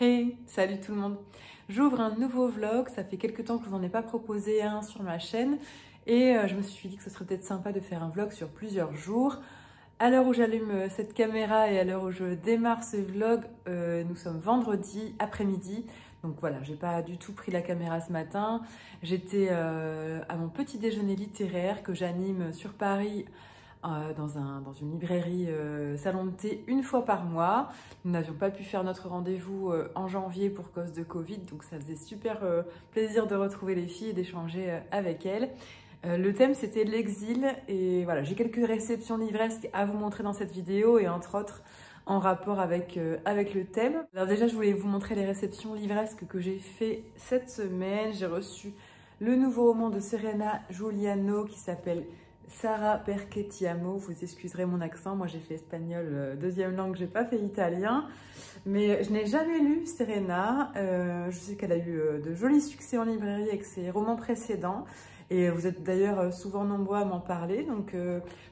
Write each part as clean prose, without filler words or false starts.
Hey, salut tout le monde. J'ouvre un nouveau vlog, ça fait quelques temps que je vous en ai pas proposé un sur ma chaîne et je me suis dit que ce serait peut-être sympa de faire un vlog sur plusieurs jours. À l'heure où j'allume cette caméra et à l'heure où je démarre ce vlog, nous sommes vendredi après-midi. Donc voilà, j'ai pas du tout pris la caméra ce matin. J'étais à mon petit déjeuner littéraire que j'anime sur Paris dans une librairie salon de thé une fois par mois. Nous n'avions pas pu faire notre rendez-vous en janvier pour cause de Covid, donc ça faisait super plaisir de retrouver les filles et d'échanger avec elles. Le thème c'était l'exil et voilà, j'ai quelques réceptions livresques à vous montrer dans cette vidéo et entre autres en rapport avec le thème. Alors déjà je voulais vous montrer les réceptions livresques que j'ai fait cette semaine. J'ai reçu le nouveau roman de Serena Giuliano qui s'appelle Sara perché ti amo, vous excuserez mon accent, moi j'ai fait espagnol deuxième langue, j'ai pas fait italien, mais je n'ai jamais lu Serena. Je sais qu'elle a eu de jolis succès en librairie avec ses romans précédents et vous êtes d'ailleurs souvent nombreux à m'en parler, donc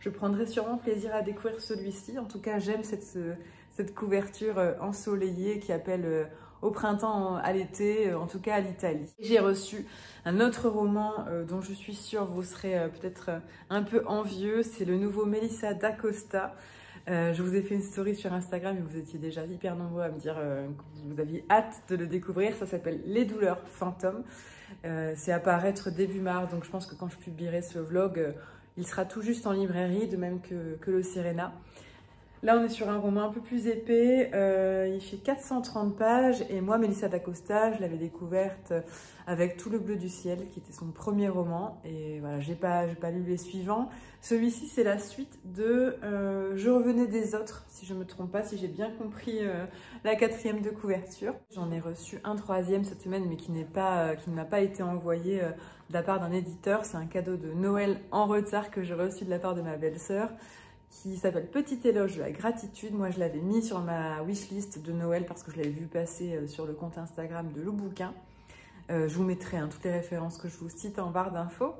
je prendrai sûrement plaisir à découvrir celui-ci. En tout cas j'aime cette couverture ensoleillée qui appelle au printemps, à l'été, en tout cas à l'Italie. J'ai reçu un autre roman dont je suis sûre vous serez peut-être un peu envieux, c'est le nouveau Melissa d'Acosta. Je vous ai fait une story sur Instagram et vous étiez déjà hyper nombreux à me dire que vous aviez hâte de le découvrir. Ça s'appelle Les douleurs fantômes. C'est à paraître début mars, donc je pense que quand je publierai ce vlog, il sera tout juste en librairie, de même que le Serena. Là, on est sur un roman un peu plus épais, il fait 430 pages et moi, Melissa d'Acosta, je l'avais découverte avec Tout le bleu du ciel, qui était son premier roman et voilà, j'ai pas lu les suivants. Celui-ci, c'est la suite de Je revenais des autres, si je me trompe pas, si j'ai bien compris la quatrième de couverture. J'en ai reçu un troisième cette semaine, mais qui ne m'a pas été envoyé de la part d'un éditeur. C'est un cadeau de Noël en retard que j'ai reçu de la part de ma belle-sœur, qui s'appelle Petit éloge de la gratitude. Moi, je l'avais mis sur ma wishlist de Noël parce que je l'avais vu passer sur le compte Instagram de Le Bouquin. Je vous mettrai toutes les références que je vous cite en barre d'infos.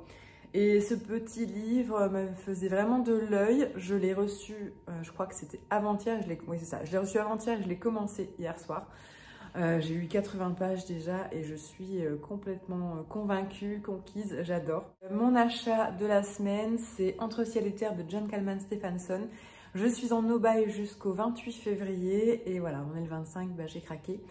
Et ce petit livre me faisait vraiment de l'œil. Je l'ai reçu, je crois que c'était avant-hier. Oui, c'est ça. Je l'ai reçu avant-hier et je l'ai commencé hier soir. J'ai eu 80 pages déjà et je suis complètement convaincue, conquise, j'adore. Mon achat de la semaine, c'est Entre ciel et terre de John Kallman Stephenson. Je suis en no-buy jusqu'au 28 février et voilà, on est le 25, j'ai craqué.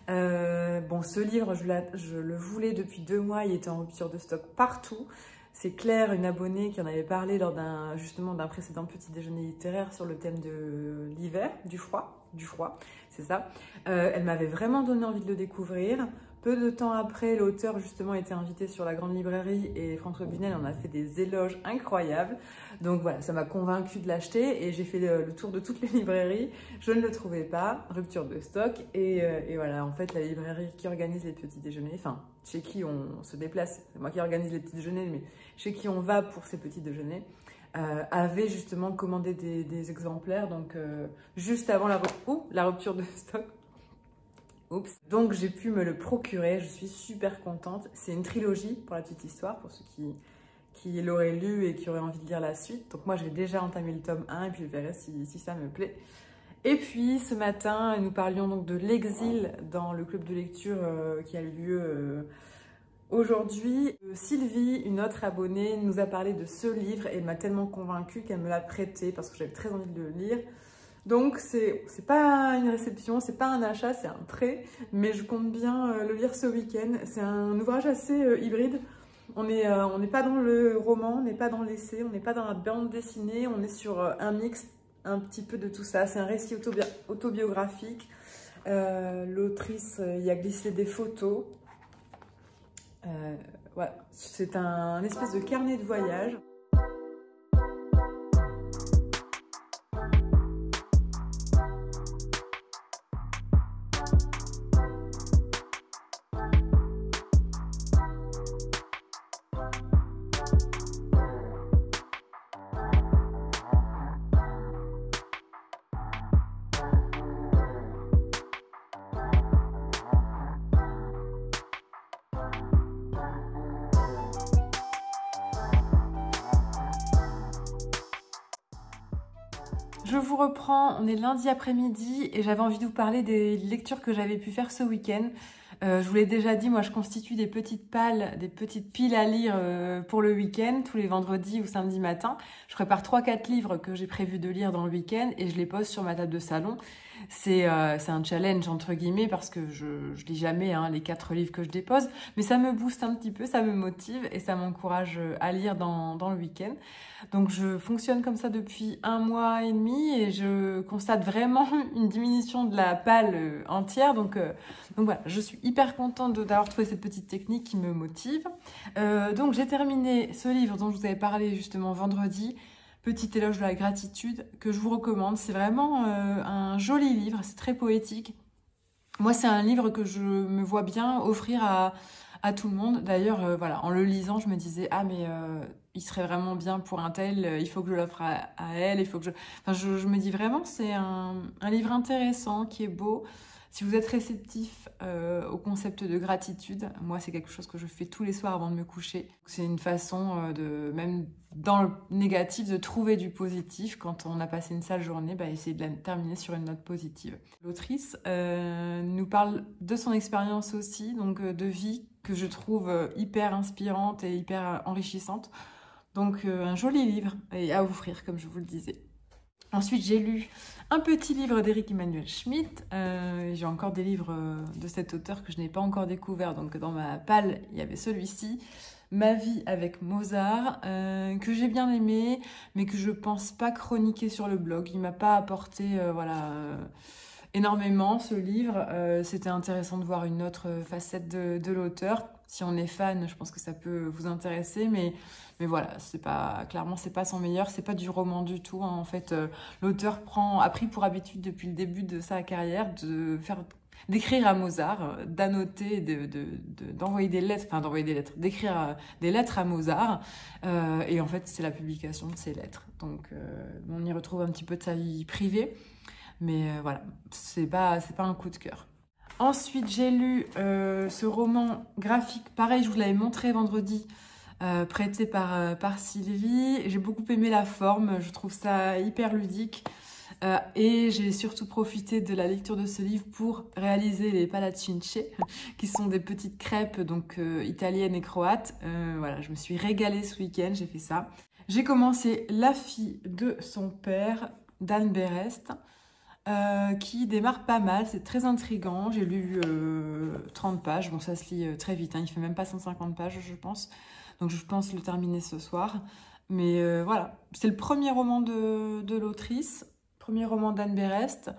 Bon, ce livre, je le voulais depuis 2 mois, il était en rupture de stock partout. C'est Claire, une abonnée qui en avait parlé lors justement d'un précédent petit déjeuner littéraire sur le thème de l'hiver, du froid, c'est ça. Elle m'avait vraiment donné envie de le découvrir. Peu de temps après, l'auteur justement était invité sur la grande librairie et François Bunel en a fait des éloges incroyables. Donc voilà, ça m'a convaincue de l'acheter et j'ai fait le tour de toutes les librairies. Je ne le trouvais pas, rupture de stock et voilà, en fait la librairie qui organise les petits déjeuners, enfin chez qui on se déplace, c'est moi qui organise les petits déjeuners, mais chez qui on va pour ces petits déjeuners, avait justement commandé des exemplaires, donc juste avant la rupture de stock. Oups. Donc j'ai pu me le procurer, je suis super contente. C'est une trilogie pour la petite histoire, pour ceux qui l'auraient lu et qui auraient envie de lire la suite. Donc moi j'ai déjà entamé le tome 1 et puis je verrai si ça me plaît. Et puis ce matin, nous parlions donc de l'exil dans le club de lecture qui a lieu aujourd'hui. Sylvie, une autre abonnée, nous a parlé de ce livre et elle m'a tellement convaincue qu'elle me l'a prêté parce que j'avais très envie de le lire. Donc c'est pas une réception, c'est pas un achat, c'est un prêt, mais je compte bien le lire ce week-end. C'est un ouvrage assez hybride. On n'est pas dans le roman, on n'est pas dans l'essai, on n'est pas dans la bande dessinée, on est sur un mix un petit peu de tout ça. C'est un récit autobiographique. L'autrice y a glissé des photos. Voilà. C'est un espèce de carnet de voyage. Je vous reprends, on est lundi après-midi et j'avais envie de vous parler des lectures que j'avais pu faire ce week-end. Je vous l'ai déjà dit, moi je constitue des petites piles à lire pour le week-end, tous les vendredis ou samedis matin. Je prépare 3-4 livres que j'ai prévu de lire dans le week-end et je les pose sur ma table de salon. C'est un challenge entre guillemets parce que je lis jamais les 4 livres que je dépose, mais ça me booste un petit peu, ça me motive et ça m'encourage à lire dans le week-end. Donc je fonctionne comme ça depuis 1 mois et demi et je constate vraiment une diminution de la palle entière. Donc voilà, je suis hyper contente d'avoir trouvé cette petite technique qui me motive. Donc j'ai terminé ce livre dont je vous avais parlé justement vendredi, Petit éloge de la gratitude, que je vous recommande. C'est vraiment un joli livre, c'est très poétique. Moi, c'est un livre que je me vois bien offrir à tout le monde. D'ailleurs, voilà, en le lisant, je me disais, ah mais il serait vraiment bien pour un tel, il faut que je l'offre à elle, il faut que je... Enfin, je me dis vraiment, c'est un livre intéressant, qui est beau. Si vous êtes réceptif au concept de gratitude, moi c'est quelque chose que je fais tous les soirs avant de me coucher. C'est une façon même dans le négatif, de trouver du positif. Quand on a passé une sale journée, essayer de la terminer sur une note positive. L'autrice nous parle de son expérience aussi, donc de vie, que je trouve hyper inspirante et hyper enrichissante. Donc un joli livre et à offrir, comme je vous le disais. Ensuite, j'ai lu un petit livre d'Éric Emmanuel Schmitt. J'ai encore des livres de cet auteur que je n'ai pas encore découvert. Donc, dans ma palle, il y avait celui-ci, Ma vie avec Mozart, que j'ai bien aimé, mais que je pense pas chroniquer sur le blog. Il m'a pas apporté, énormément ce livre. C'était intéressant de voir une autre facette de l'auteur. Si on est fan, je pense que ça peut vous intéresser, mais voilà, clairement c'est pas son meilleur, c'est pas du roman du tout. En fait, l'auteur a pris pour habitude depuis le début de sa carrière d'écrire à Mozart, d'annoter, d'envoyer des lettres, d'écrire des lettres à Mozart. Et en fait, c'est la publication de ces lettres. Donc, on y retrouve un petit peu de sa vie privée. Mais voilà, c'est pas un coup de cœur. Ensuite, j'ai lu ce roman graphique. Pareil, je vous l'avais montré vendredi, prêté par Sylvie. J'ai beaucoup aimé la forme, je trouve ça hyper ludique. Et j'ai surtout profité de la lecture de ce livre pour réaliser les palatcinche, qui sont des petites crêpes donc italiennes et croates. Voilà, je me suis régalée ce week-end, j'ai fait ça. J'ai commencé La fille de son père, d'Anne Berest. Qui démarre pas mal, c'est très intriguant. J'ai lu 30 pages, bon ça se lit très vite, il fait même pas 150 pages je pense, donc je pense le terminer ce soir. Mais voilà, c'est le premier roman de l'autrice, premier roman d'Anne Berest.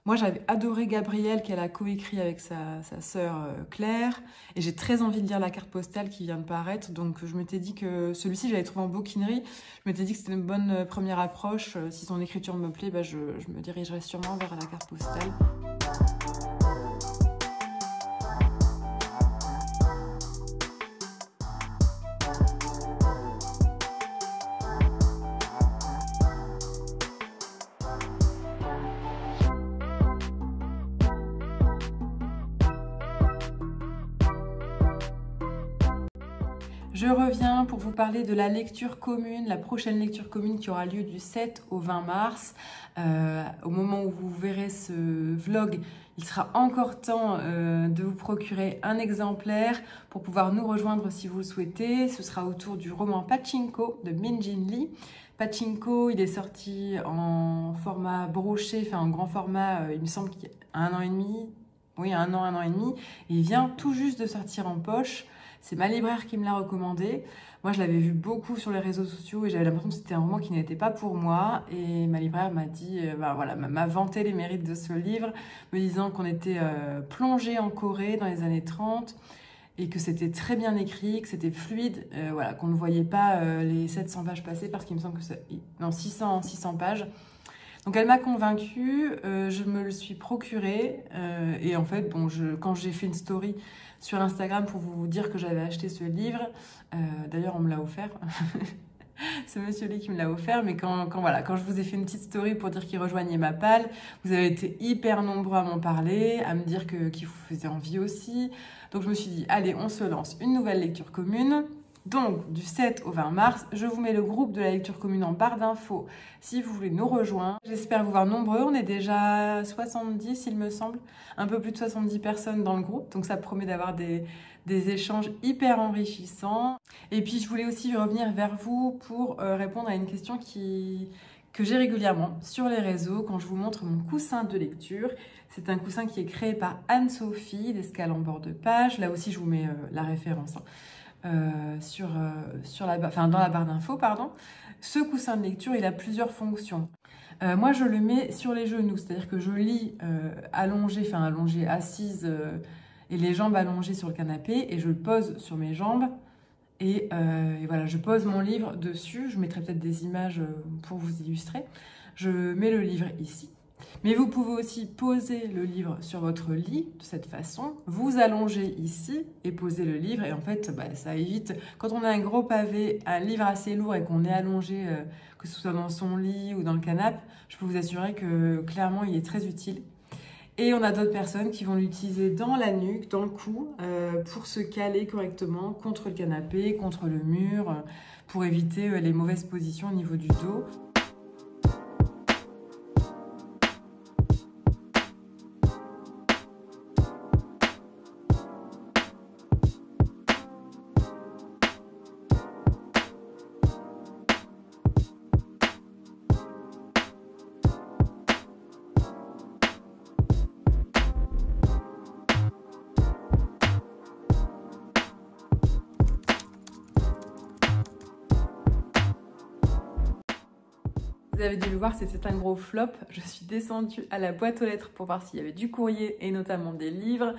Moi j'avais adoré Gabrielle qu'elle a coécrit avec sa sœur Claire, et j'ai très envie de lire La carte postale qui vient de paraître, donc je m'étais dit que celui-ci j'avais trouvé en bouquinerie, je m'étais dit que c'était une bonne première approche. Si son écriture me plaît, je me dirigerai sûrement vers La carte postale. Je reviens pour vous parler de la lecture commune, la prochaine lecture commune qui aura lieu du 7 au 20 mars. Au moment où vous verrez ce vlog, il sera encore temps de vous procurer un exemplaire pour pouvoir nous rejoindre si vous le souhaitez. Ce sera autour du roman Pachinko de Min Jin Lee. Pachinko, il est sorti en format broché, en grand format, il me semble qu'il y a 1 an et demi. Oui, 1 an et demi. Et il vient tout juste de sortir en poche. C'est ma libraire qui me l'a recommandé. Moi, je l'avais vu beaucoup sur les réseaux sociaux et j'avais l'impression que c'était un roman qui n'était pas pour moi. Et ma libraire m'a dit, m'a vanté les mérites de ce livre, me disant qu'on était plongé en Corée dans les années 30 et que c'était très bien écrit, que c'était fluide, qu'on ne voyait pas les 700 pages passer parce qu'il me semble que c'est 600 pages. Donc elle m'a convaincue, je me le suis procuré et en fait, quand j'ai fait une story sur Instagram pour vous dire que j'avais acheté ce livre, d'ailleurs on me l'a offert, c'est Monsieur Lee qui me l'a offert, mais quand je vous ai fait une petite story pour dire qu'il rejoignait ma palle, vous avez été hyper nombreux à m'en parler, à me dire qu'il vous faisait envie aussi. Donc je me suis dit, allez, on se lance une nouvelle lecture commune. Donc, du 7 au 20 mars, je vous mets le groupe de la lecture commune en barre d'infos si vous voulez nous rejoindre. J'espère vous voir nombreux. On est déjà 70, il me semble, un peu plus de 70 personnes dans le groupe. Donc, ça promet d'avoir des échanges hyper enrichissants. Et puis, je voulais aussi revenir vers vous pour répondre à une question que j'ai régulièrement sur les réseaux quand je vous montre mon coussin de lecture. C'est un coussin qui est créé par Anne-Sophie d'Escale en bord de page. Là aussi, je vous mets la référence. Dans la barre d'infos, pardon. Ce coussin de lecture, il a plusieurs fonctions. Moi, je le mets sur les genoux, c'est-à-dire que je lis allongée, assise et les jambes allongées sur le canapé et je le pose sur mes jambes et voilà, je pose mon livre dessus. Je mettrai peut-être des images pour vous illustrer. Je mets le livre ici. Mais vous pouvez aussi poser le livre sur votre lit de cette façon, vous allongez ici et poser le livre. Et en fait, ça évite, quand on a un gros pavé, un livre assez lourd et qu'on est allongé, que ce soit dans son lit ou dans le canapé, je peux vous assurer que clairement, il est très utile. Et on a d'autres personnes qui vont l'utiliser dans la nuque, dans le cou, pour se caler correctement contre le canapé, contre le mur, pour éviter les mauvaises positions au niveau du dos. Vous avez dû le voir, c'était un gros flop. Je suis descendue à la boîte aux lettres pour voir s'il y avait du courrier et notamment des livres.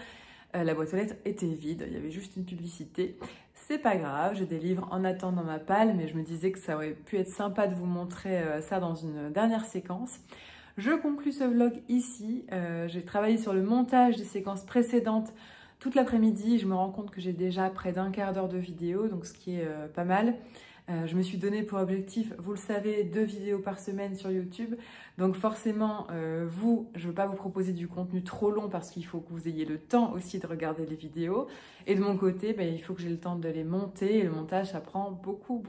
La boîte aux lettres était vide, il y avait juste une publicité. C'est pas grave, j'ai des livres en attente dans ma palle, mais je me disais que ça aurait pu être sympa de vous montrer ça dans une dernière séquence. Je conclus ce vlog ici. J'ai travaillé sur le montage des séquences précédentes toute l'après-midi. Je me rends compte que j'ai déjà près d'un quart d'heure de vidéo, donc ce qui est pas mal. Je me suis donné pour objectif, vous le savez, 2 vidéos par semaine sur YouTube. Donc forcément, je ne veux pas vous proposer du contenu trop long parce qu'il faut que vous ayez le temps aussi de regarder les vidéos. Et de mon côté, il faut que j'ai le temps de les monter. Et le montage, ça prend beaucoup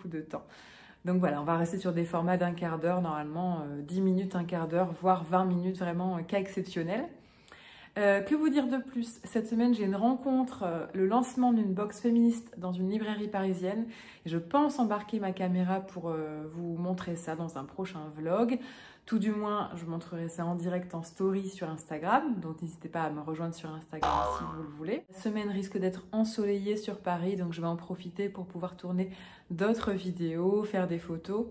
de temps. Donc voilà, on va rester sur des formats d'un quart d'heure, normalement 10 minutes, un quart d'heure, voire 20 minutes, vraiment cas exceptionnel. Que vous dire de plus? Cette semaine, j'ai une rencontre, le lancement d'une box féministe dans une librairie parisienne. Et je pense embarquer ma caméra pour vous montrer ça dans un prochain vlog. Tout du moins, je montrerai ça en direct en story sur Instagram. Donc n'hésitez pas à me rejoindre sur Instagram si vous le voulez. La semaine risque d'être ensoleillée sur Paris, donc je vais en profiter pour pouvoir tourner d'autres vidéos, faire des photos.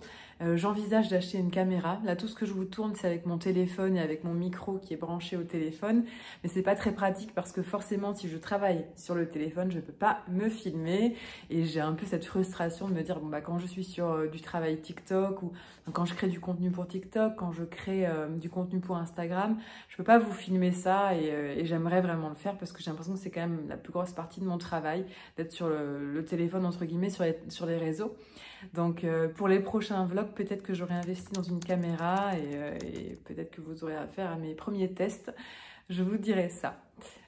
J'envisage d'acheter une caméra. Là, tout ce que je vous tourne, c'est avec mon téléphone et avec mon micro qui est branché au téléphone. Mais c'est pas très pratique parce que forcément, si je travaille sur le téléphone, je peux pas me filmer. Et j'ai un peu cette frustration de me dire, quand je suis sur du travail TikTok ou quand je crée du contenu pour TikTok, quand je crée du contenu pour Instagram, je peux pas vous filmer ça et j'aimerais vraiment le faire parce que j'ai l'impression que c'est quand même la plus grosse partie de mon travail, d'être sur le téléphone, entre guillemets, sur les réseaux. Donc pour les prochains vlogs, peut-être que j'aurai investi dans une caméra et peut-être que vous aurez affaire à mes premiers tests. Je vous dirai ça.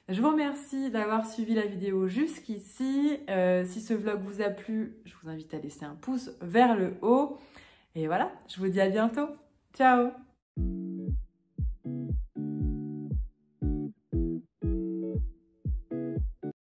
Je vous remercie d'avoir suivi la vidéo jusqu'ici. Si ce vlog vous a plu, je vous invite à laisser un pouce vers le haut. Et voilà, je vous dis à bientôt. Ciao!